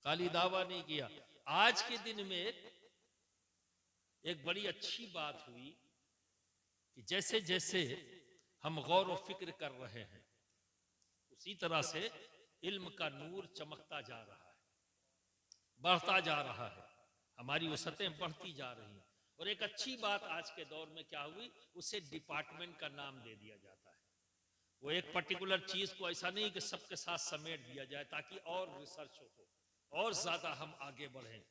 खाली दावा नहीं किया। आज के दिन में एक बड़ी अच्छी बात हुई कि जैसे जैसे हम गौर व फिक्र कर रहे हैं उसी तरह से इल्म का नूर चमकता जा रहा है, बढ़ता जा रहा है, हमारी वसतें बढ़ती जा रही हैं। और एक अच्छी बात आज के दौर में क्या हुई, उसे डिपार्टमेंट का नाम दे दिया जाता है। वो एक पर्टिकुलर चीज को ऐसा नहीं कि सबके साथ समेट दिया जाए ताकि और रिसर्च हो और ज्यादा हम आगे बढ़ें।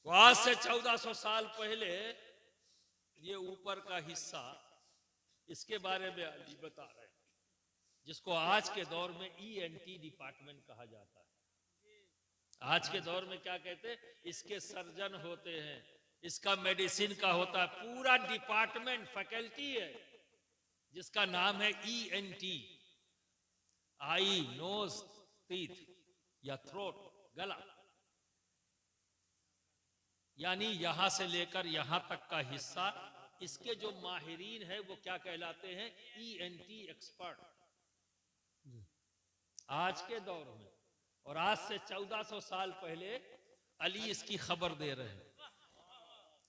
तो आज से 1400 साल पहले ये ऊपर का हिस्सा, इसके बारे में अली बता रहे हैं, जिसको आज के दौर में ENT डिपार्टमेंट कहा जाता है। आज के दौर में क्या कहते हैं, इसके सर्जन होते हैं, इसका मेडिसिन का होता है, पूरा डिपार्टमेंट फैकल्टी है जिसका नाम है ENT, आई नोज टीथ या थ्रोट, गला, यानी यहां से लेकर यहां तक का हिस्सा, इसके जो माहिरीन है वो क्या कहलाते हैं, ENT एक्सपर्ट। आज के दौर में और आज से 1400 साल पहले अली इसकी खबर दे रहे हैं।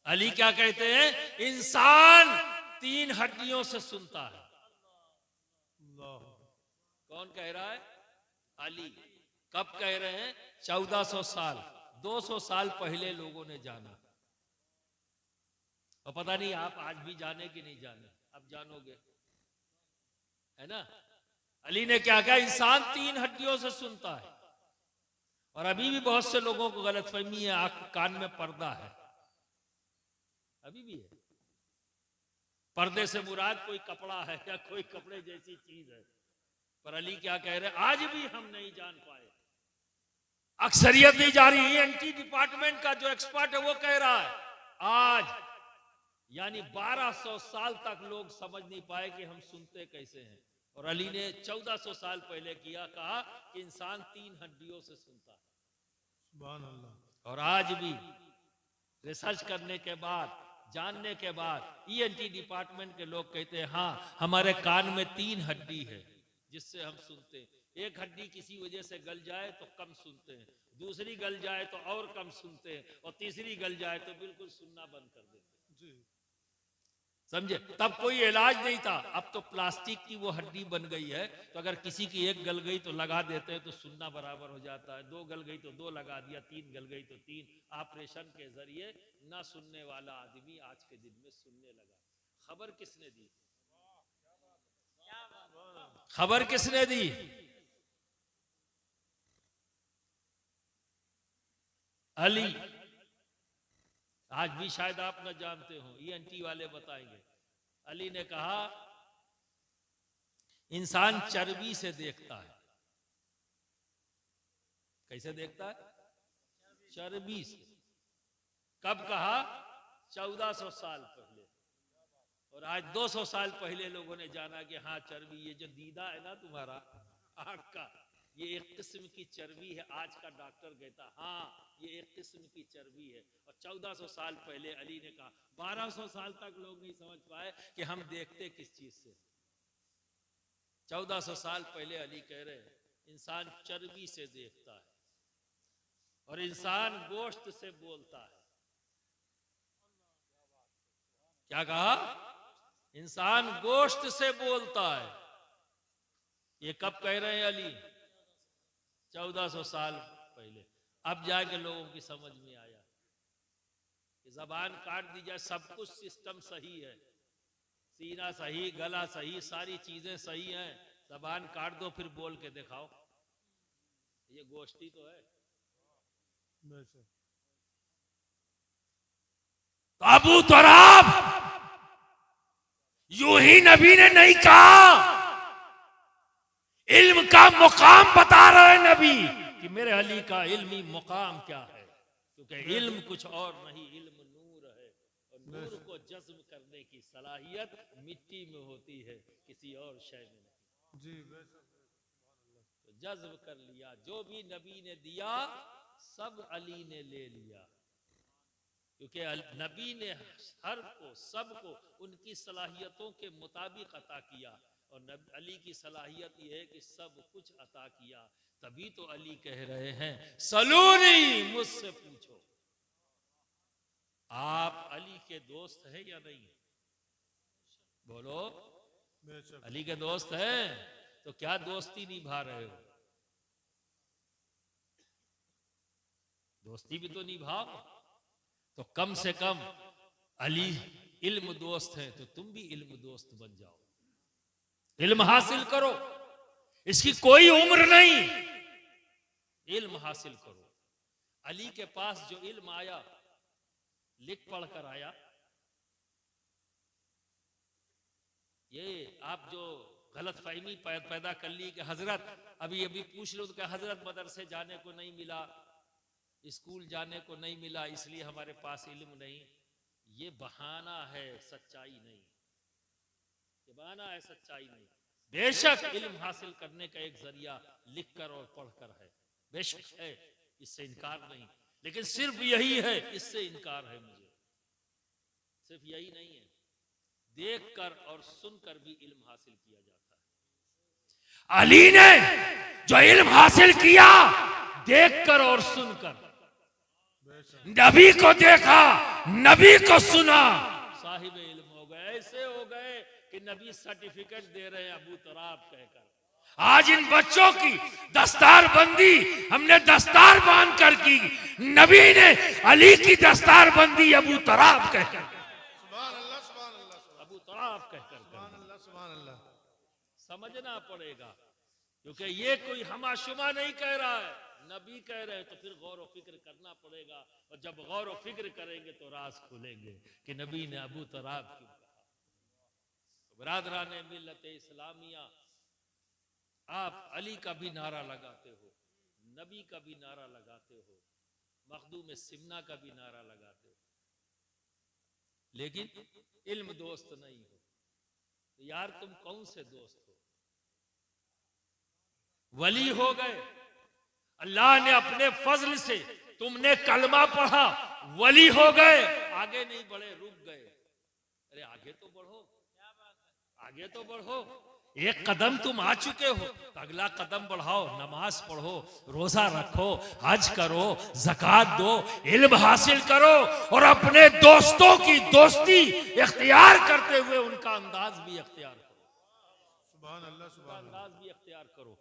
अली क्या कहते हैं, इंसान 3 हड्डियों से सुनता है। कौन कह रहा है, अली। कब कह रहे हैं, 1400 साल, 200 साल पहले लोगों ने जाना। और पता नहीं आप आज भी जाने कि नहीं जाने, अब जानोगे, है ना। अली ने क्या कहा, इंसान 3 हड्डियों से सुनता है। और अभी भी बहुत से लोगों को गलतफहमी है, आंख कान में पर्दा है, अभी भी है। पर्दे से मुराद कोई कपड़ा है या कोई कपड़े जैसी चीज है। पर अली क्या कह रहे हैं, आज भी हम नहीं जान पाए, अक्सरियत नहीं जा रही। ENT डिपार्टमेंट का जो एक्सपर्ट है वो कह रहा है, आज यानी 1200 साल तक लोग समझ नहीं पाए कि हम सुनते कैसे हैं। और अली ने 1400 साल पहले कहा कि इंसान 3 हड्डियों से सुनता है। सुभान अल्लाह। और आज भी रिसर्च करने के बाद, जानने के बाद, ENT डिपार्टमेंट के लोग कहते हैं, हाँ हमारे कान में 3 हड्डी है जिससे हम सुनते हैं। एक हड्डी किसी वजह से गल जाए तो कम सुनते हैं, दूसरी गल जाए तो और कम सुनते हैं, और तीसरी गल जाए तो बिल्कुल सुनना बंद कर देते हैं। समझे, तब कोई इलाज नहीं था, अब तो प्लास्टिक की वो हड्डी बन गई है, तो अगर किसी की एक गल गई तो लगा देते हैं तो सुनना बराबर हो जाता है, 2 गल गई तो 2 लगा दिया, 3 गल गई तो 3। ऑपरेशन के जरिए ना सुनने वाला आदमी आज के दिन में सुनने लगा। खबर किसने दी, खबर किसने दी, अली। आज भी शायद आप न जानते हो, ENT वाले बताएंगे। अली ने कहा, इंसान चर्बी से देखता है। कैसे देखता है, चर्बी से। कब कहा, 1400 साल पहले। और आज 200 साल पहले लोगों ने जाना कि हाँ चर्बी, ये जो दीदा है ना तुम्हारा आंख का, ये एक किस्म की चर्बी है। आज का डॉक्टर कहता हाँ ये एक किस्म की चर्बी है। और 1400 साल पहले अली ने कहा, 1200 साल तक लोग नहीं समझ पाए कि हम देखते किस चीज से। 1400 साल पहले अली कह रहे हैं, इंसान चर्बी से देखता है और इंसान गोश्त से बोलता है। क्या कहा, इंसान गोश्त से बोलता है। ये कब कह रहे हैं अली, 1400 साल पहले। अब जाके लोगों की समझ में आया कि जबान काट दी जाए, सब कुछ सिस्टम सही है, सीना सही, गला सही, सारी चीजें सही हैं, जबान काट दो फिर बोल के दिखाओ। ये गोश्ती तो है। तो अबू तराब, यूं ही नबी ने नहीं कहा, इल्म का मुकाम बता रहे नबी कि मेरे अली का इल्मी मुकाम क्या है। क्योंकि इल्म कुछ और नहीं, इल्म नूर है, और नूर को जज्ब करने की सलाहियत मिट्टी में होती है, किसी और शय में नहीं। जी, तो जज्ब कर लिया, जो भी नबी ने दिया सब अली ने ले लिया। क्योंकि नबी ने हर को, सबको उनकी सलाहियतों के मुताबिक अता किया, और अली की सलाहियत यह है कि सब कुछ अता किया। तभी तो अली कह रहे हैं सलूनी, मुझसे पूछो। आप अली के दोस्त हैं या नहीं? बोलो, अली के दोस्त हैं तो क्या दोस्ती निभा रहे हो? दोस्ती भी तो निभाओ। तो कम से कम अली इल्म दोस्त है तो तुम भी इल्म दोस्त बन जाओ, इल्म हासिल करो। इसकी कोई उम्र नहीं, इल्म हासिल करो। अली के पास जो इल्म आया, लिख पढ़ कर आया। ये आप जो गलत फहमी पैदा कर ली कि हजरत अभी अभी पूछ लो तो हजरत मदरसे जाने को नहीं मिला, स्कूल जाने को नहीं मिला, इसलिए हमारे पास इल्म नहीं। ये बहाना है, सच्चाई नहीं। ये बहाना है, सच्चाई नहीं। बेशक इल्म हासिल करने का एक जरिया लिखकर और पढ़कर है, बेशक है, इससे इनकार नहीं। लेकिन सिर्फ यही है, इससे इनकार है मुझे। सिर्फ यही नहीं है, देखकर और सुनकर भी इल्म हासिल किया जाता है। अली ने जो इल्म हासिल किया देखकर और सुनकर, नबी को देखा, नबी को सुना, साहिब इल्म हो गए। ऐसे हो गए कि नबी सर्टिफिकेट दे रहे हैं अबू तराब कहकर। आज इन बच्चों की दस्तार बंदी हमने दस्तार बांध कर की, नबी ने अली की दस्तार बंदी अबू तराब कहकर, अबू तराब कहकर समझना पड़ेगा। क्योंकि ये कोई हमाशुमा नहीं कह रहा है, नबी कह रहे हैं, तो फिर गौर व फिक्र करना पड़ेगा। और जब गौर व फिक्र करेंगे तो राज खुलेंगे कि नबी ने अबू तराब क्यों कहा। बरादरान मिल्लत इस्लामिया, आप अली का भी नारा लगाते हो, नबी का भी नारा लगाते हो, मखदूम सिमना का भी नारा लगाते हो, लेकिन इल्म दोस्त नहीं हो। तो यार तुम कौन से दोस्त हो? वली हो गए, अल्लाह ने अपने फजल से, तुमने कलमा पढ़ा, वली हो गए, आगे नहीं बढ़े, रुक गए। अरे आगे तो बढ़ो, आगे तो बढ़ो। एक कदम तुम आ चुके हो तो अगला कदम बढ़ाओ, नमाज पढ़ो, रोजा रखो, हज करो, ज़कात दो, इल्म हासिल करो और अपने दोस्तों की दोस्ती इख्तियार करते हुए उनका अंदाज भी इख्तियार करो। सुभान अल्लाह, सुभान अल्लाह, अंदाज भी इख्तियार करो।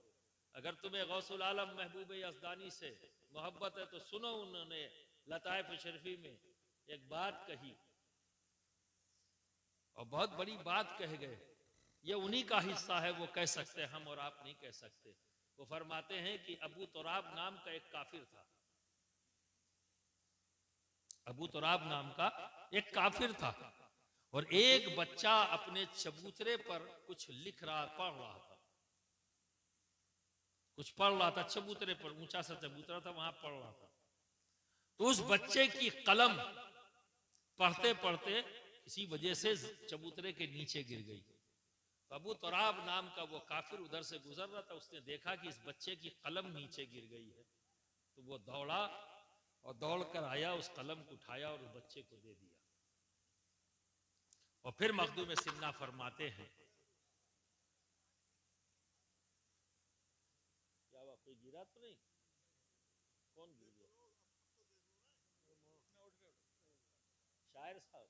अगर तुम्हें गौसुल आलम महबूब यज़दानी से मोहब्बत है तो सुनो, उन्होंने लताइफ शरीफी में एक बात कही और बहुत बड़ी बात कह गए। ये उन्हीं का हिस्सा है, वो कह सकते हैं, हम और आप नहीं कह सकते। वो फरमाते हैं कि अबू तुराब नाम का एक काफिर था। अबू तुराब नाम का एक काफिर था और एक बच्चा अपने चबूतरे पर कुछ लिख रहा, पढ़ रहा था, कुछ पढ़ रहा था चबूतरे पर, ऊंचा सा चबूतरा था, वहां पढ़ रहा था। तो उस बच्चे की कलम पढ़ते पढ़ते किसी वजह से चबूतरे के नीचे गिर गई। तो अबू तुराब नाम का वो काफिर उधर से गुजर रहा था, उसने देखा कि इस बच्चे की कलम नीचे गिर गई है। तो वो दौड़ा और दौड़ कर आया, उस कलम को उठाया और उस बच्चे को दे दिया। और फिर मखदूम सिन्ना फरमाते हैं, क्या हुआ, कोई गिरा तो नहीं? कौन गिर गया? शायर साहब?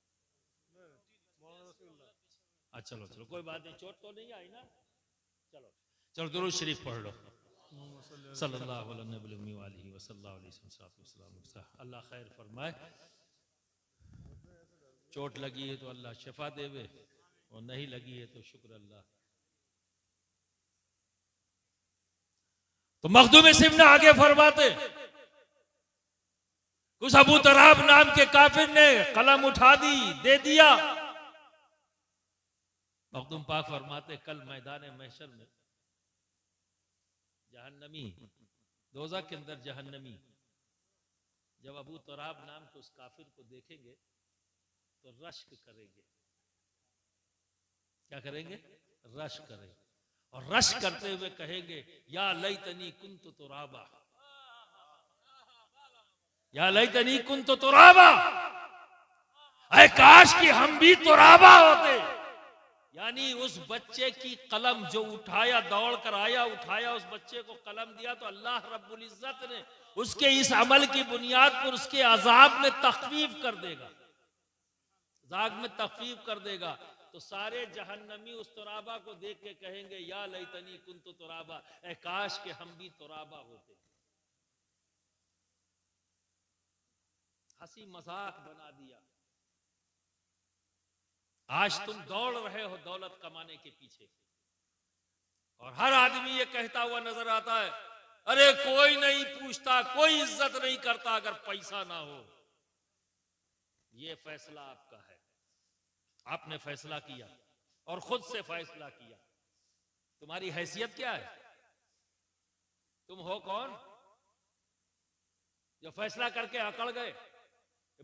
अच्छा चलो चलो, कोई बात नहीं, चोट तो नहीं आई ना। चलो चलो, दुरूद शरीफ पढ़ लो। सल्लल्लाहु अलैहि वसल्लम। अल्लाह खैर फरमाए। चोट लगी है तो अल्लाह शिफा देवे और नहीं लगी है तो शुक्र अल्लाह। तो मखदूम सिमना आगे फरमाते, उस अबू तुराब नाम के काफिर ने कलम उठा दी, दे दिया। मखदूम पाक फरमाते, कल मैदान महशर में जहन्नमी, दोज़ख के अंदर जहन्नमी जब अबू तुराब नाम के उस काफिर को देखेंगे तो रश्क करेंगे। क्या करेंगे? रश्क करेंगे। और रश्क करते हुए कहेंगे, या लैतनी कुन्तु तुराबा, या लैतनी कुन्तु तुराबा, ऐ काश कि हम भी तुराबा होते। यानी उस बच्चे की कलम जो उठाया, दौड़ कर आया, उठाया उस बच्चे को, कलम दिया, तो अल्लाह रब्बुल इज्जत ने उसके इस अमल की बुनियाद पर उसके अजाब में तखफीफ कर देगा, अजाब में तखफीफ कर देगा। तो सारे जहन्नमी उस तुराबा को देख के कहेंगे, या लैतनी कुन्तु तुराबा, ऐ काश के हम भी तुराबा होते। हंसी मजाक बना दिया। आज तुम दौड़ रहे हो दौलत कमाने के पीछे, और हर आदमी ये कहता हुआ नजर आता है, अरे कोई नहीं पूछता, कोई इज्जत नहीं करता अगर पैसा ना हो। ये फैसला आपका है, आपने फैसला किया और खुद से फैसला किया। तुम्हारी हैसियत क्या है? तुम हो कौन जो फैसला करके अकड़ गए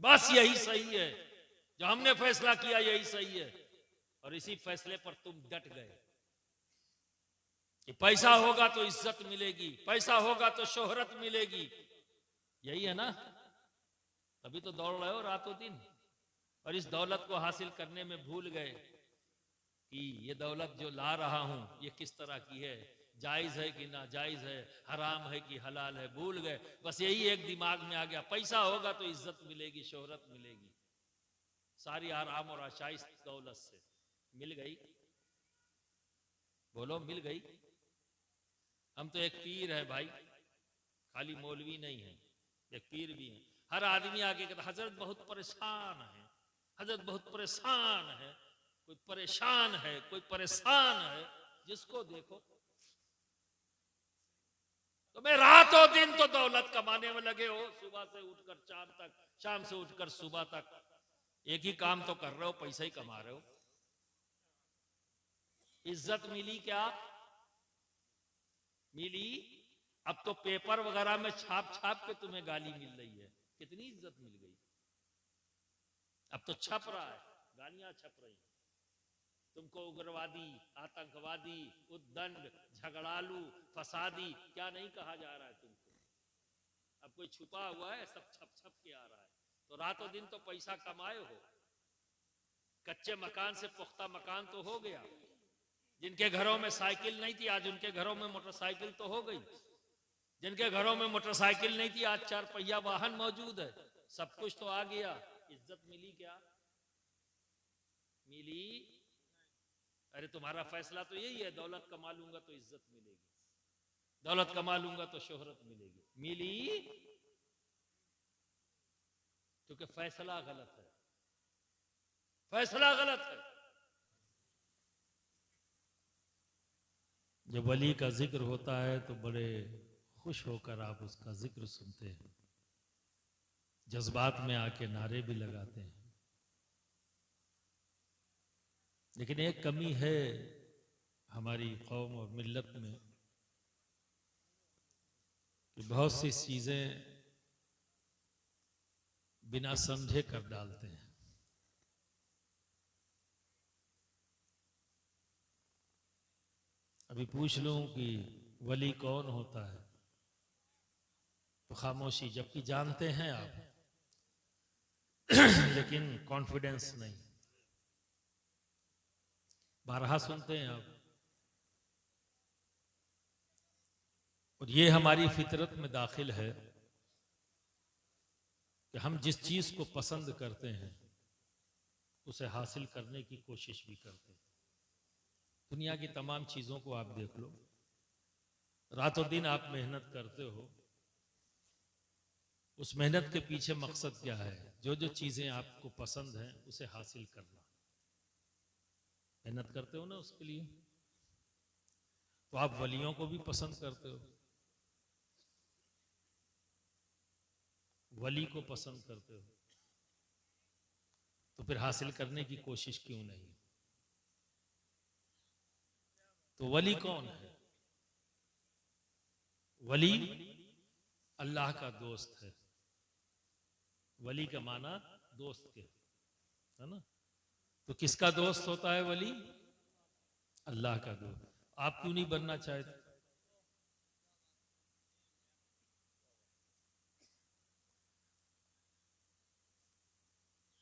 बस यही सही है, जो हमने फैसला किया यही सही है, और इसी फैसले पर तुम डट गए कि पैसा होगा तो इज्जत मिलेगी, पैसा होगा तो शोहरत मिलेगी। यही है ना? तभी तो दौड़ रहे हो रातों दिन, और इस दौलत को हासिल करने में भूल गए कि ये दौलत जो ला रहा हूं ये किस तरह की है, जायज है कि ना जायज है, हराम है कि हलाल है, भूल गए। बस यही एक दिमाग में आ गया, पैसा होगा तो इज्जत मिलेगी, शोहरत मिलेगी। सारी आराम और आशाइश दौलत से मिल गई। बोलो मिल गई? हम तो एक पीर है भाई, खाली मौलवी नहीं है, एक पीर भी है। हर आदमी आके कहता हजरत बहुत परेशान है, हजरत बहुत परेशान है, कोई परेशान है, कोई परेशान है, जिसको देखो। तो मैं रातों दिन तो दौलत कमाने में लगे हो, सुबह से उठकर शाम तक, शाम से उठकर सुबह तक एक ही काम तो कर रहे हो, पैसा ही कमा रहे हो। इज्जत मिली क्या? मिली? अब तो पेपर वगैरह में छाप छाप के तुम्हें गाली मिल रही है। कितनी इज्जत मिल गई? अब तो छप रहा है, गालियां छप रही हैं। तुमको उग्रवादी, आतंकवादी, उद्दंड, झगड़ालू, फसादी क्या नहीं कहा जा रहा है तुमको। अब कोई छुपा हुआ है? सब छप छप के आ रहा है। तो रातों दिन तो पैसा कमाए हो, कच्चे मकान से पुख्ता मकान तो हो गया। जिनके घरों में साइकिल नहीं थी आज उनके घरों में मोटरसाइकिल तो हो गई। जिनके घरों में मोटरसाइकिल नहीं थी आज 4 पहिया वाहन मौजूद है। सब कुछ तो आ गया। इज्जत मिली क्या? मिली? अरे तुम्हारा फैसला तो यही है, दौलत कमा लूंगा तो इज्जत मिलेगी, दौलत कमा लूंगा तो शोहरत मिलेगी। मिली? क्योंकि फैसला गलत है, फैसला गलत है। जब वली का जिक्र होता है तो बड़े खुश होकर आप उसका जिक्र सुनते हैं, जज्बात में आके नारे भी लगाते हैं। लेकिन एक कमी है हमारी कौम और मिल्लत में कि बहुत सी चीजें बिना समझे कर डालते हैं। अभी पूछ लूं कि वली कौन होता है तो खामोशी, जबकि जानते हैं आप लेकिन कॉन्फिडेंस नहीं। बारहा सुनते हैं आप, और ये हमारी फितरत में दाखिल है कि हम जिस चीज को पसंद करते हैं उसे हासिल करने की कोशिश भी करते हैं। दुनिया की तमाम चीजों को आप देख लो, रातों दिन आप मेहनत करते हो, उस मेहनत के पीछे मकसद क्या है? जो जो चीजें आपको पसंद हैं उसे हासिल करना। मेहनत करते हो ना उसके लिए, तो आप वलियों को भी पसंद करते हो, वली को पसंद करते हो, तो फिर हासिल करने की कोशिश क्यों नहीं? तो वली कौन है? वली अल्लाह का दोस्त है। वली का माना दोस्त के, है ना? तो किसका दोस्त होता है वली? अल्लाह का दोस्त। आप क्यों नहीं बनना चाहते?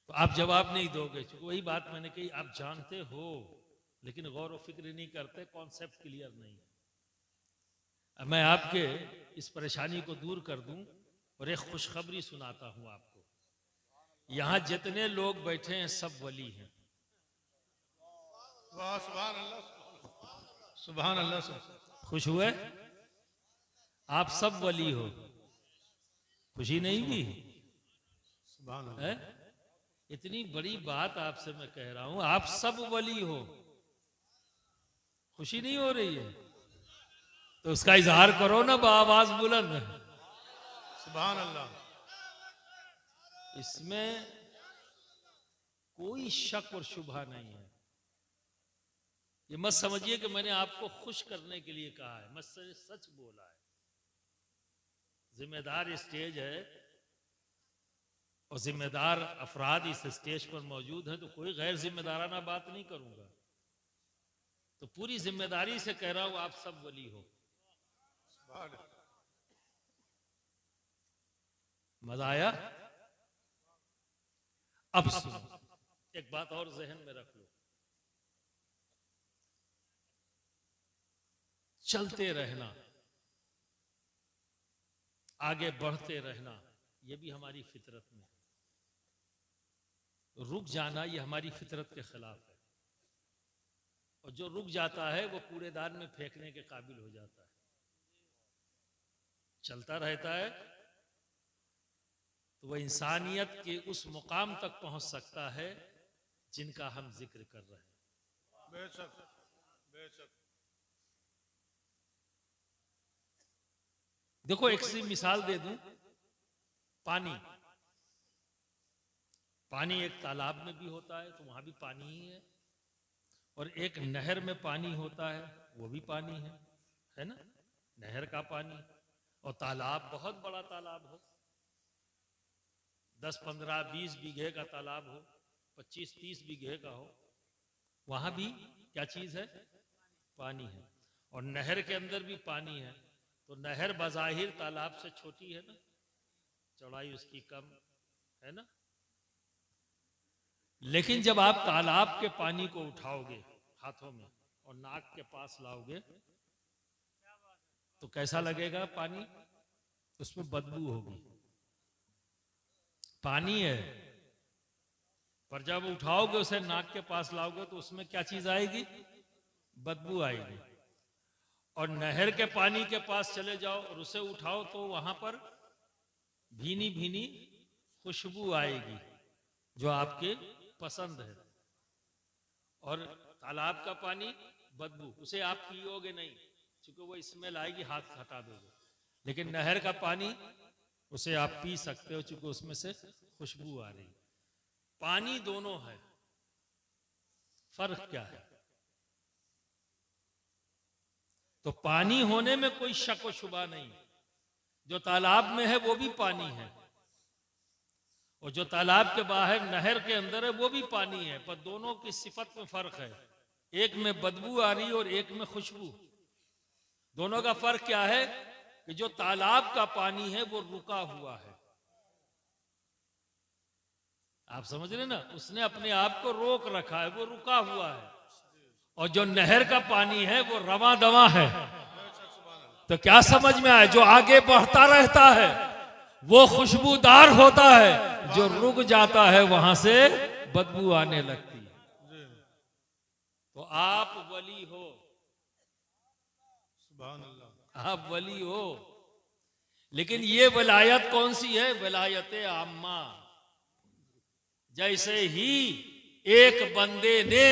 तो आप जवाब नहीं दोगे। वही बात मैंने कही, आप जानते हो लेकिन गौर व फिक्र नहीं करते, कॉन्सेप्ट क्लियर नहीं है। अब मैं आपके इस परेशानी को दूर कर दूं और एक खुशखबरी सुनाता हूं आपको। यहां जितने लोग बैठे हैं सब वली हैं। वाह, सुभान अल्लाह, सुभान अल्लाह। खुश हुए? आप सब वली हो, खुशी नहीं भी सुभान है? अल्लाह। इतनी बड़ी बात आपसे मैं कह रहा हूं, आप सब वली हो, खुशी नहीं हो रही है? तो उसका इजहार करो ना आवाज बुलंद। सुभान अल्लाह। इसमें कोई शक और शुबहा नहीं है। ये मत समझिए कि मैंने आपको खुश करने के लिए कहा है, मैं सच बोला है। जिम्मेदार स्टेज है और जिम्मेदार अफराद इस स्टेज पर मौजूद हैं, तो कोई गैर जिम्मेदाराना बात नहीं करूंगा। तो पूरी जिम्मेदारी से कह रहा हूं, आप सब वली हो। मजा आया? अब सुनो, एक बात और जहन में रख लो। चलते रहना, आगे बढ़ते रहना, यह भी हमारी फितरत में। रुक जाना ये हमारी फितरत के खिलाफ है। और जो रुक जाता है वो कूड़ेदान में फेंकने के काबिल हो जाता है। चलता रहता है तो वह इंसानियत के उस मुकाम तक पहुंच सकता है जिनका हम जिक्र कर रहे हैं। बेशक, बेशक। देखो एक सी मिसाल दे दूं, पानी। पानी एक तालाब में भी होता है तो वहां भी पानी ही है, और एक नहर में पानी होता है वो भी पानी है ना? नहर का पानी और तालाब, बहुत बड़ा तालाब हो, 10, 15, 20 बीघे का तालाब हो, 25, 30 बीघे का हो, वहां भी क्या चीज है? पानी है। और नहर के अंदर भी पानी है। तो नहर बज़ाहिर तालाब से छोटी है ना, चौड़ाई उसकी कम है ना? लेकिन जब आप तालाब के पानी को उठाओगे हाथों में और नाक के पास लाओगे तो कैसा लगेगा पानी? उसमें बदबू होगी। पानी है, पर जब उठाओगे उसे नाक के पास लाओगे तो उसमें क्या चीज आएगी? बदबू आएगी। और नहर के पानी के पास चले जाओ और उसे उठाओ तो वहां पर भीनी भीनी खुशबू आएगी जो आपके पसंद है। और तालाब का पानी बदबू, उसे आप पियोगे नहीं क्योंकि वो स्मेल आएगी, हाथ हटा दोगे। लेकिन नहर का पानी उसे आप पी सकते हो क्योंकि उसमें से खुशबू आ रही। पानी दोनों है, फर्क क्या है? तो पानी होने में कोई शक व शुबा नहीं। जो तालाब में है वो भी पानी है, और जो तालाब के बाहर नहर के अंदर है वो भी पानी है, पर दोनों की सिफत में फर्क है। एक में बदबू आ रही और एक में खुशबू। दोनों का फर्क क्या है कि जो तालाब का पानी है वो रुका हुआ है। आप समझ रहे ना? उसने अपने आप को रोक रखा है, वो रुका हुआ है। और जो नहर का पानी है वो रवा दवा है। तो क्या समझ में आए? जो आगे बढ़ता रहता है वो खुशबूदार होता है, जो रुक जाता है वहां से बदबू आने लगती है। तो आप वली हो, सुभान अल्लाह। आप वली हो। लेकिन ये वलायत कौन सी है? वलायत आम्मा। जैसे ही एक बंदे ने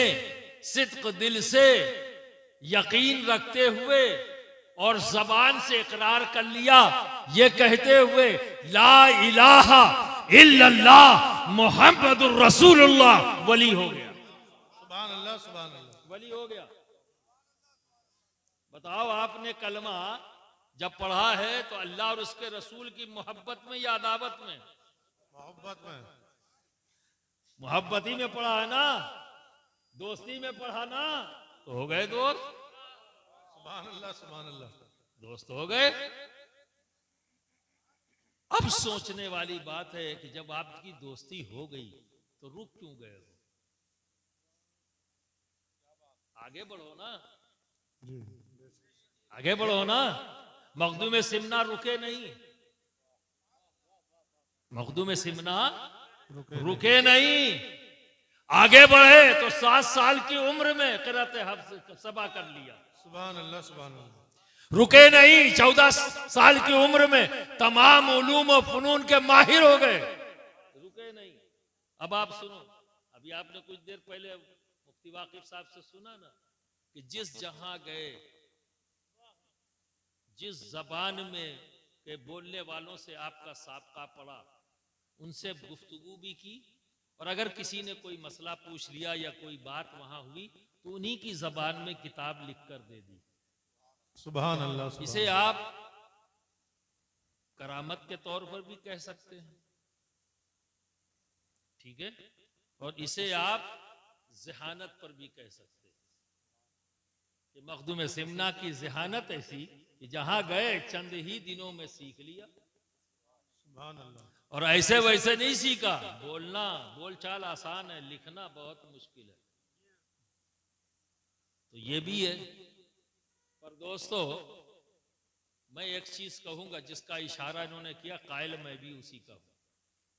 सिद्क दिल से यकीन रखते हुए और जबान से इकरार कर लिया, ये कहते हुए ला इलाहा इल्लल्लाह मुहम्मदुर रसूलुल्लाह, वली हो गया। सुभान अल्लाह, सुभान अल्लाह। वली हो गया। बताओ, आपने कलमा जब पढ़ा है तो अल्लाह और उसके रसूल की मोहब्बत में या अदावत में? मोहब्बत में। मोहब्बत ही में पढ़ा है ना, दोस्ती में पढ़ा ना, तो हो गए दोस्त। सुभान अल्लाह, सुभान अल्लाह। दोस्त हो गए। अब सोचने वाली बात है कि जब आपकी दोस्ती हो गई तो रुक क्यों गए हो? आगे बढ़ो ना, जी आगे बढ़ो ना। मखदूम सिमना रुके नहीं, मखदूम सिमना रुके नहीं, आगे बढ़े तो 7 साल की उम्र में क़िरात हफ्स सबा कर लिया। सुभान अल्लाह सुभान अल्लाह। रुके नहीं, 14 साल की उम्र में तमाम उलूम और फनून के माहिर हो गए, रुके नहीं। अब आप सुनो, अभी आपने कुछ देर पहले मुफ्ती वाकिफ साहब से सुना ना कि जिस जहां गए, जिस जबान में के बोलने वालों से आपका साबका पड़ा, उनसे गुफ्तगू भी की, और अगर किसी ने कोई मसला पूछ लिया या कोई बात वहां हुई तो उन्हीं की जबान में किताब लिख कर दे दी। सुभान अल्लाह सुभान इसे आप करामत के तौर पर भी कह सकते हैं, ठीक है, और इसे आप जहानत पर भी कह सकते हैं कि मखदूम सिमना की जहानत ऐसी कि जहां गए चंद ही दिनों में सीख लिया। सुभान अल्लाह। और ऐसे वैसे नहीं सीखा, बोलना बोलचाल आसान है, लिखना बहुत मुश्किल है। तो ये भी है। पर दोस्तों, मैं एक चीज कहूंगा जिसका इशारा इन्होंने किया, कायल मैं भी उसी का हूं,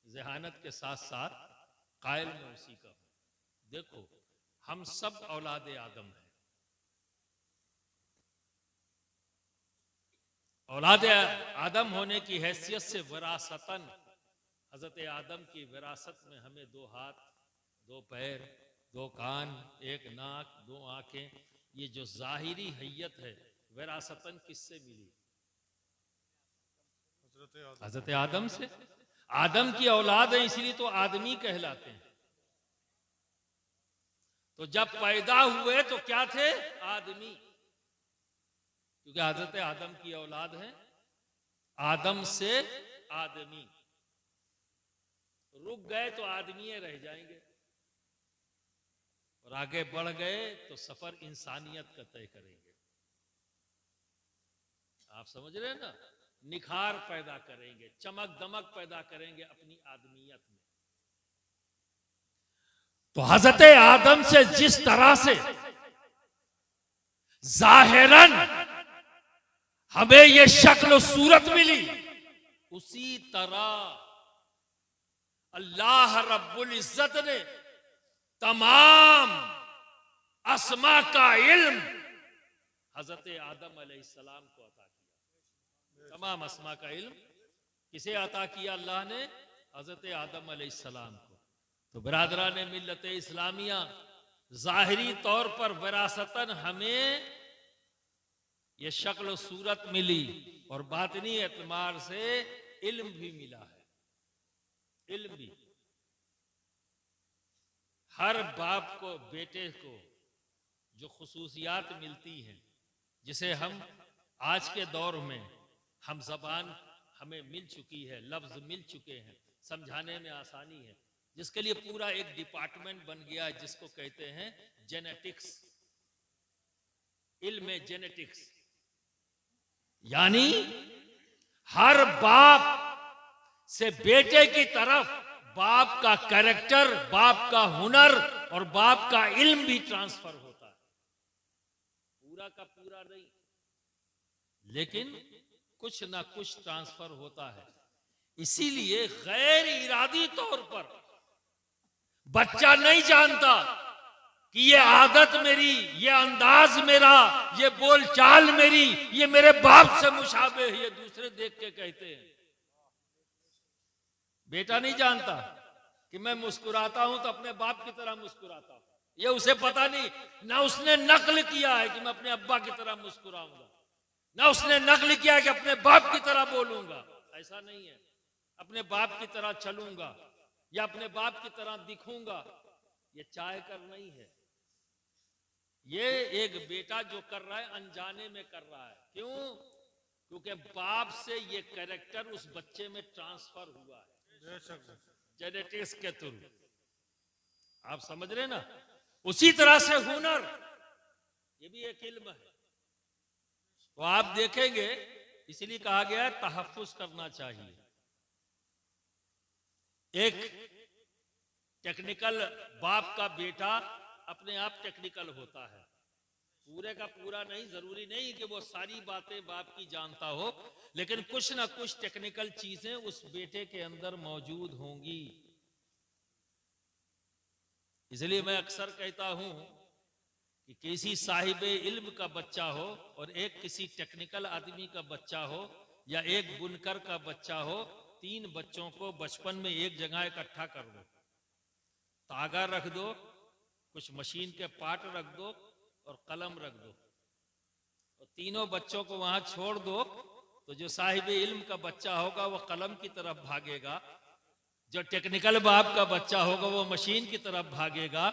जहानत के साथ साथ कायल मैं उसी का हूं। देखो, हम सब औलाद आदम हैं, औलाद आदम होने की हैसियत से विरासतन हजरत आदम की विरासत में हमें 2 हाथ, 2 पैर, 2 कान, 1 नाक, 2 आंखें, ये जो जाहिरी हैयत है विरासतन किससे मिली? हजरत आदम से। आदम की औलाद है, इसलिए तो आदमी कहलाते हैं। तो जब पैदा हुए तो क्या थे? आदमी, क्योंकि हजरत आदम की औलाद है, आदम से आदमी। रुक गए तो आदमी रह जाएंगे, और आगे बढ़ गए तो सफर इंसानियत का तय करेंगे। आप समझ रहे हैं ना? निखार पैदा करेंगे, चमक दमक पैदा करेंगे अपनी आदमियत में। तो हजरत आदम से जिस तरह से जाहिरन हमें ये शक्ल सूरत मिली, उसी तरह अल्लाह रब्बुल इज्जत ने तमाम अस्मा का इल्म हजरत आदम अलैहिस्सलाम को अता किया। तमाम अस्मा का इल्म किसे अता किया? अल्लाह ने हजरत आदम अलैहिस्सलाम को। तो बिरादरान मिल्लत इस्लामिया, जाहिरी तौर पर विरासतन हमें ये शक्ल सूरत मिली, और बातिनी एतमार से इल्म भी मिला है। इल्म भी हर बाप को, बेटे को जो खुसूसियात मिलती हैं, जिसे हम आज के दौर में हम जबान हमें मिल चुकी है, लफ्ज मिल चुके हैं, समझाने में आसानी है, जिसके लिए पूरा एक डिपार्टमेंट बन गया है जिसको कहते हैं जेनेटिक्स, इल्म जेनेटिक्स। यानी हर बाप से बेटे की तरफ बाप का कैरेक्टर, बाप का हुनर और बाप का इल्म भी ट्रांसफर होता है। पूरा का पूरा नहीं, लेकिन कुछ ना कुछ ट्रांसफर होता है। इसीलिए गैर इरादी तौर पर बच्चा नहीं जानता कि ये आदत मेरी, ये अंदाज मेरा, ये बोलचाल मेरी, ये मेरे बाप से मुशाबे है, ये दूसरे देख के कहते हैं। बेटा नहीं जानता कि मैं मुस्कुराता हूं तो अपने बाप की तरह मुस्कुराता हूं, ये उसे पता नहीं। ना उसने नकल किया है कि मैं अपने अब्बा की तरह मुस्कुराऊंगा, ना उसने नकल किया है कि अपने बाप की तरह बोलूंगा। ऐसा नहीं है। अपने बाप की तरह चलूंगा या अपने बाप की तरह दिखूंगा, ये चाह कर नहीं है। ये एक बेटा जो कर रहा है अनजाने में कर रहा है। क्यों? क्योंकि बाप से ये कैरेक्टर उस बच्चे में ट्रांसफर हुआ है जेनेटिक्स के थ्रू। आप समझ रहे ना? उसी तरह से हुनर, ये भी एक इल्म है। तो आप देखेंगे, इसलिए कहा गया है तहफ्फुज करना चाहिए। एक टेक्निकल बाप का बेटा अपने आप टेक्निकल होता है, पूरे का पूरा नहीं, जरूरी नहीं कि वो सारी बातें बाप की जानता हो, लेकिन कुछ ना कुछ टेक्निकल चीजें उस बेटे के अंदर मौजूद होंगी। इसलिए मैं अक्सर कहता हूं कि किसी साहिब इल्म का बच्चा हो और एक किसी टेक्निकल आदमी का बच्चा हो या एक बुनकर का बच्चा हो, तीन बच्चों को बचपन में एक जगह इकट्ठा कर दो, तागा रख दो, कुछ मशीन के पार्ट रख दो और कलम रख दो, और तीनों बच्चों को वहां छोड़ दो, तो जो साहिब इल्म का बच्चा होगा वो कलम की तरफ भागेगा, जो टेक्निकल बाप का बच्चा होगा वो मशीन की तरफ भागेगा,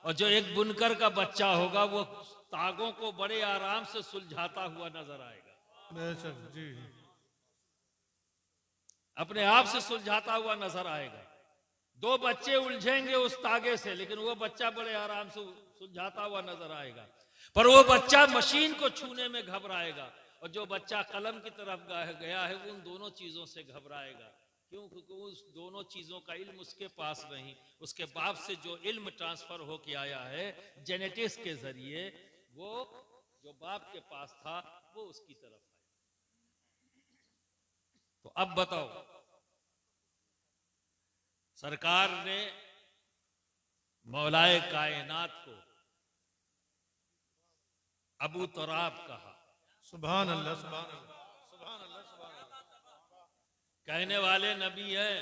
और जो एक बुनकर का बच्चा होगा वो तागों को बड़े आराम से सुलझाता हुआ नजर आएगा। बेशक जी। अपने आप से सुलझाता हुआ नजर आएगा। दो बच्चे उलझेंगे उस तागे से, लेकिन वो बच्चा बड़े आराम से सुलझाता हुआ नजर आएगा। पर वो बच्चा मशीन को छूने में घबराएगा, और जो बच्चा कलम की तरफ गया है वो उन दोनों चीजों से घबराएगा। क्यों? क्योंकि उस दोनों चीजों का इल्म उसके पास नहीं, उसके बाप से जो इल्म ट्रांसफर होके आया है जेनेटिक्स के जरिए, वो जो बाप के पास था वो उसकी तरफ आया। तो अब बताओ, सरकार ने मौलाए कायनात को अबू तुराब कहा। सुभान अल्लाह, सुभान अल्लाह, सुभान अल्लाह, सुभान अल्लाह। कहने वाले नबी हैं,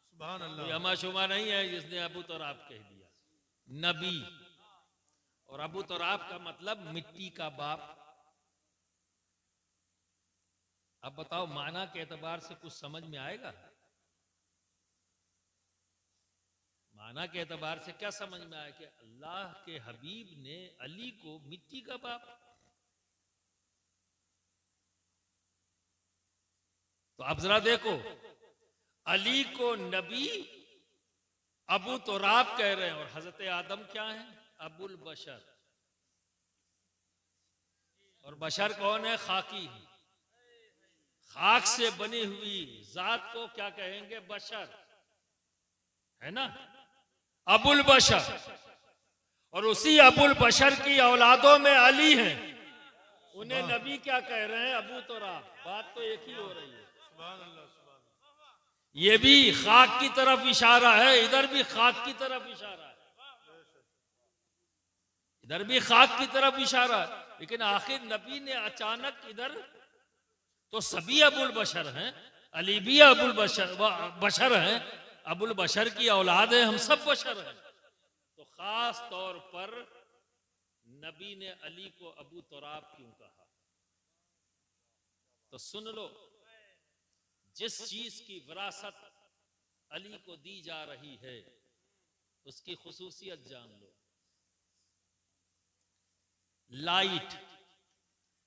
सुभान कोई अल्लाह। अमाशुमा नहीं है जिसने अबू तुराब कह दिया, नबी। और अबू तुराब का मतलब मिट्टी का बाप। अब बताओ, माना के एतबार से कुछ समझ में आएगा? माना के एतबार से क्या समझ में आया कि अल्लाह के हबीब ने अली को मिट्टी का बाप? तो अब जरा देखो, अली को नबी अबू तुराब कह रहे हैं, और हजरत आदम क्या है? अबुल बशर। और बशर कौन है? खाकी। खाक से बनी हुई जात को क्या कहेंगे? बशर, है ना? अबुल बशर। और उसी अबुल बशर की औलादों में अली हैं, उन्हें नबी क्या कह रहे हैं? अबू तुराब। बात तो एक ही हो रही है। सुभान अल्लाह, सुभान अल्लाह। ये भी खाक की तरफ इशारा है, इधर भी खाक की तरफ इशारा है, इधर भी खाक की तरफ इशारा है। लेकिन आखिर नबी ने अचानक इधर, तो सभी अबुल बशर हैं, अली भी अबुल बशर हैं, अबुल बशर की औलाद है, हम सब बशर हैं। तो खास तौर पर नबी ने अली को अबू तुराब क्यों कहा? तो सुन लो, जिस चीज की विरासत अली को दी जा रही है उसकी खुसूसियत जान लो। लाइट,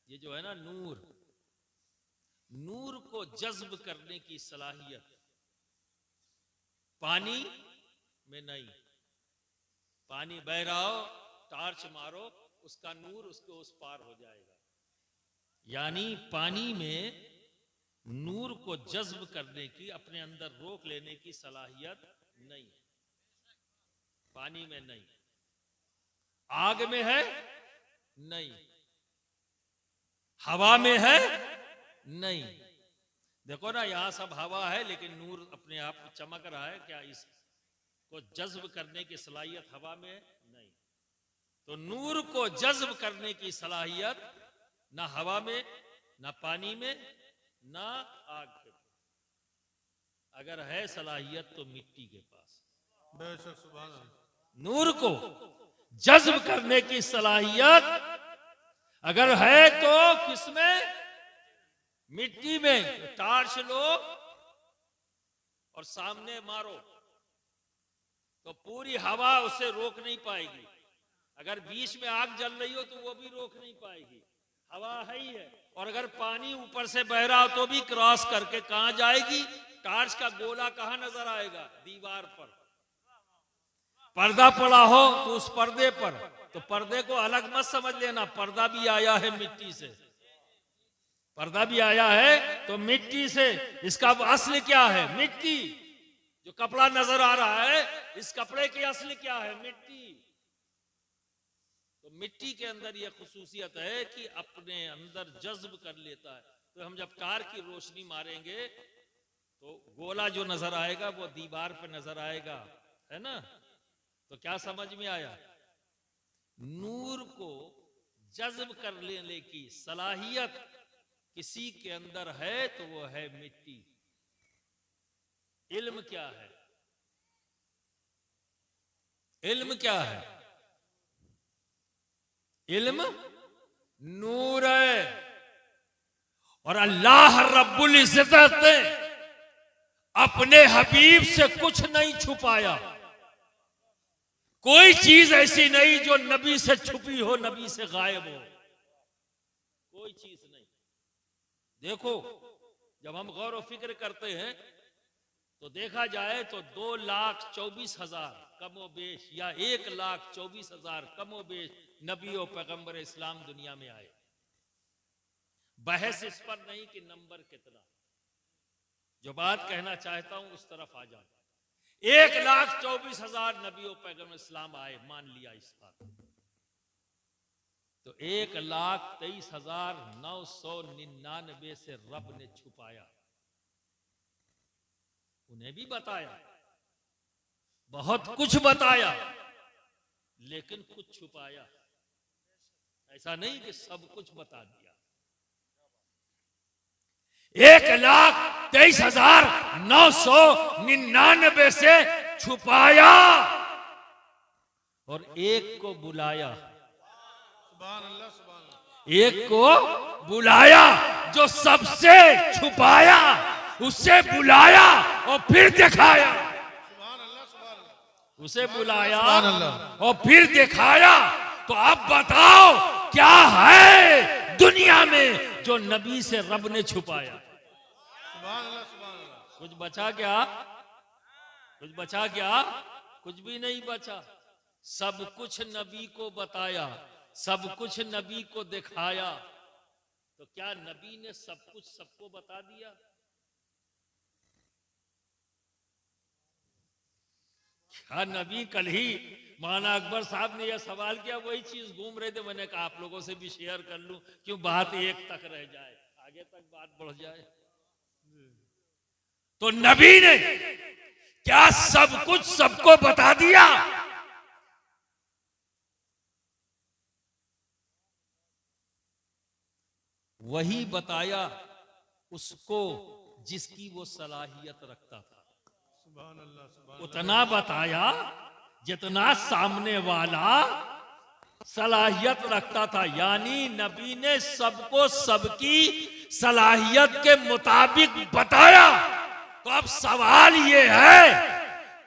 ये जो है ना नूर, नूर को जज्ब करने की सलाहियत पानी में नहीं। पानी बह रहा हो, टार्च मारो, उसका नूर उसके उस पार हो जाएगा। यानी पानी में नूर को जज्ब करने की, अपने अंदर रोक लेने की सलाहियत नहीं, पानी में नहीं। आग में है? नहीं। हवा में है? नहीं। देखो ना, यहां सब हवा है लेकिन नूर अपने आप में चमक रहा है, क्या इसको जज्ब करने की सलाहियत हवा में है? नहीं। तो नूर को जज्ब करने की सलाहियत ना हवा में, ना पानी में, ना आग के पास। अगर है सलाहियत तो मिट्टी के पास। बेशक, सुभान अल्लाह। नूर को जज्ब करने की सलाहियत अगर है तो किसमें? मिट्टी में। टार्च लो और सामने मारो तो पूरी हवा उसे रोक नहीं पाएगी। अगर बीच में आग जल रही हो तो वो भी रोक नहीं पाएगी, हवा है ही है। और अगर पानी ऊपर से बह रहा हो तो भी क्रॉस करके कहां जाएगी? टार्च का गोला कहां नजर आएगा? दीवार पर। पर्दा पड़ा हो तो उस पर्दे पर, तो पर्दे को अलग मत समझ लेना, पर्दा भी आया है मिट्टी से। पर्दा भी आया है तो मिट्टी से। इसका असली क्या है? मिट्टी। जो कपड़ा नजर आ रहा है, इस कपड़े की असली क्या है? मिट्टी। तो मिट्टी के अंदर यह खुसूसियत है कि अपने अंदर जज्ब कर लेता है। तो हम जब टार की रोशनी मारेंगे तो गोला जो नजर आएगा वो दीवार पे नजर आएगा, है ना। तो क्या समझ में आया? नूर को जज्ब कर लेने की सलाहियत किसी के अंदर है तो वो है मिट्टी। इल्म क्या है? इल्म क्या है? इल्म नूर है। और अल्लाह रब्बुल इज्जत ने अपने हबीब से कुछ नहीं छुपाया। कोई चीज ऐसी नहीं जो नबी से छुपी हो, नबी से गायब हो, कोई चीज नहीं। देखो, जब हम गौर व फिक्र करते हैं तो देखा जाए तो 2,24,000 कमो बेश या 1,24,000 कमो बेश नबी और पैगंबर इस्लाम दुनिया में आए। बहस इस पर नहीं कि नंबर कितना, जो बात कहना चाहता हूं उस तरफ आ जाओ। 1,24,000 नबी और पैगंबर इस्लाम आए, मान लिया इस बात। तो 1,23,999 से रब ने छुपाया। उन्हें भी बताया, बहुत कुछ बताया, लेकिन कुछ छुपाया। ऐसा नहीं कि सब कुछ बता दिया। 1,23,999 से छुपाया और एक को बुलाया। सुभान अल्लाह, सुभान अल्लाह। एक को बुलाया जो सबसे छुपाया, उससे बुलाया और फिर दिखाया। सुभान अल्लाह, सुभान अल्लाह। उसे बुलाया सुभान अल्लाह। और फिर दिखाया। तो अब बताओ क्या है दुनिया में जो नबी से रब ने छुपाया? सुभान अल्लाह, सुभान अल्लाह। कुछ बचा क्या? कुछ बचा क्या? कुछ भी नहीं बचा। सब कुछ नबी को बताया, सब कुछ नबी को दिखाया। तो क्या नबी ने सब कुछ सबको बता दिया? क्या नबी? कल ही मौलाना अकबर साहब ने यह सवाल किया, वही चीज घूम रहे थे। मैंने कहा आप लोगों से भी शेयर कर लूं, क्यों बात एक तक रह जाए, आगे तक बात बढ़ जाए। तो नबी ने क्या सब कुछ सबको बता दिया? वही बताया उसको जिसकी वो सलाहियत रखता था। सुभान अल्लाह, सुभान उतना बताया जितना सामने वाला सलाहियत रखता था। यानी नबी ने सबको सबकी सलाहियत के मुताबिक बताया। तो अब सवाल ये है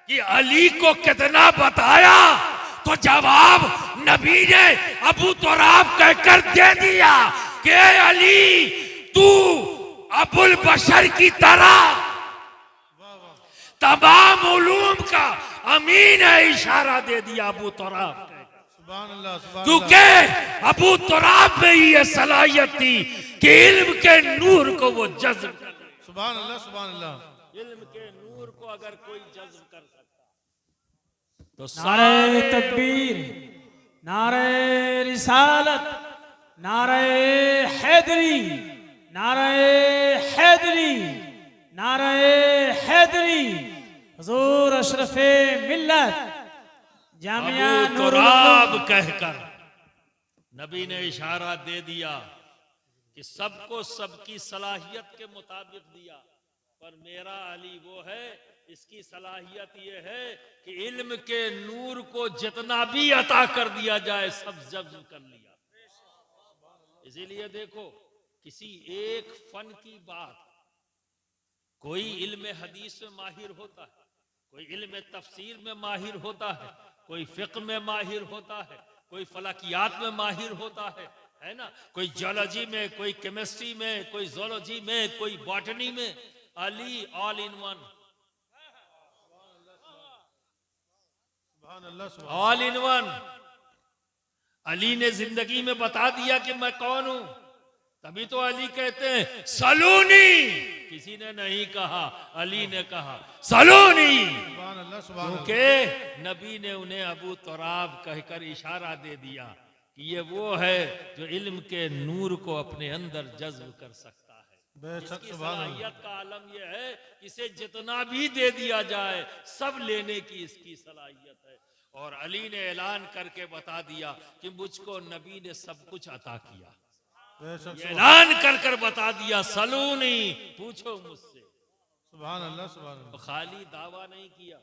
कि अली को कितना बताया? तो जवाब नबी ने अबू तुराब कहकर दे दिया कि अली तू अबुल बशर की तरह तमाम उलूम का अमीन है। इशारा दे दिया अबू तुराब। सुभान अल्लाह, सुभान क्योंकि अबू तुराब में ही ये सलाहियत थी कि इल्म के नूर को वो जज्ब कर। सुभान अल्लाह, सुभान अल्लाह। इल्म के नूर को अगर कोई जज्ब कर सकता तो नारे तकबीर, नारे रिसालत, नारे हैदरी, नारे हैदरी, नारे हैदरी। हुजूर अशरफे मिल्लत जामिया अबू तुराब कहकर नबी ने इशारा दे दिया कि सबको सबकी सलाहियत के मुताबिक दिया, पर मेरा अली वो है, इसकी सलाहियत ये है कि इल्म के नूर को जितना भी अता कर दिया जाए सब जब्त कर लिया। इसीलिए देखो, किसी एक फन की बात, कोई इल्म हदीस में माहिर होता है, कोई इल्म तफसीर में माहिर होता है, कोई फिक्र में माहिर होता है, कोई फलकियात में माहिर होता है ना, कोई जियोलॉजी में, कोई केमिस्ट्री में, कोई जोलॉजी में, कोई बॉटनी में। अली ऑल इन वन, सुभान अल्लाह, सुभान ऑल इन वन। अली ने जिंदगी में बता दिया कि मैं कौन हूं। तभी तो अली कहते हैं सलूनी। किसी ने नहीं कहा, अली ने कहा सलूनी। अल्लाह, सुभान अल्लाह। क्योंकि नबी ने उन्हें अबू तुराब कहकर इशारा दे दिया कि ये वो है जो इल्म के नूर को अपने अंदर जज्ब कर सकता है। बेशक इसकी सुभान अल्लाह। सलाहियत का आलम यह है कि इसे जितना भी दे दिया जाए सब लेने की इसकी सलाहियत है। और अली ने ऐलान करके बता दिया कि मुझको नबी ने सब कुछ अता किया। बेशक ये ऐलान कर कर बता दिया, सलूनी, पूछो मुझसे। सुभान अल्लाह सुभान तो अल्लाह। खाली दावा नहीं किया,